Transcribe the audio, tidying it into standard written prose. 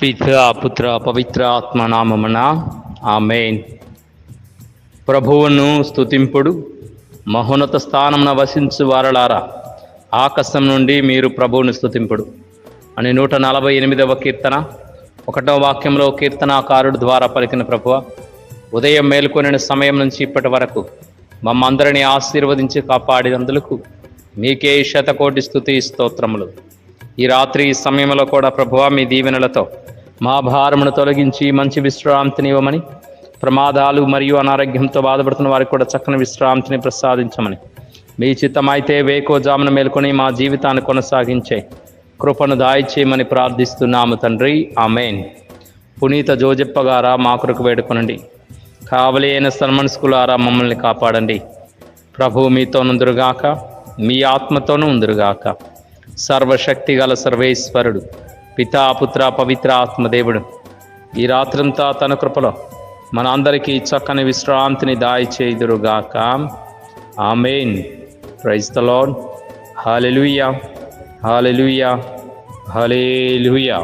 పితా పుత్ర పవిత్ర ఆత్మ నామమున ఆమేన్. ప్రభువును స్తుతింపుడు, మహోన్నత స్థానమున వసించు వారలారా, ఆకాశం నుండి మీరు ప్రభువును స్తుతింపుడు అని 148వ కీర్తన 1వ వాక్యంలో కీర్తనాకారుడు ద్వారా పలికిన ప్రభువ, ఉదయం మేల్కొనిన సమయం నుంచి ఇప్పటి వరకు మమ్మందరినీ ఆశీర్వదించి కాపాడినందులకు మీకే శతకోటి స్తుతి స్తోత్రములు. ఈ రాత్రి ఈ సమయంలో కూడా ప్రభువా, మీ దీవెనలతో మా భారమును తొలగించి మంచి విశ్రాంతిని ఇవ్వమని, ప్రమాదాలు మరియు అనారోగ్యంతో బాధపడుతున్న వారికి కూడా చక్కని విశ్రాంతిని ప్రసాదించమని, మీ చిత్తమైతే వేకోజామున మేల్కొని మా జీవితాన్ని కొనసాగించే కృపను దాయిచేయమని ప్రార్థిస్తున్నాము తండ్రి, ఆమేన్. పునీత జోజప్ప గారా మా కొరకు వేడుకొనండి. కావలి అయిన సన్మనస్కులారా మమ్మల్ని కాపాడండి. ప్రభు మీతో నుందురుగాక, మీ ఆత్మతోనూ ఉందురుగాక. సర్వశక్తి గల సర్వేశ్వరుడు పితా పుత్ర పవిత్ర ఆత్మదేవుడు ఈ రాత్రంతా తన కృపలో మన అందరికీ చక్కని విశ్రాంతిని దాయిచేయుదురుగాక. ఆమేన్. Praise the Lord. హల్లెలూయా, హల్లెలూయా, హల్లెలూయా.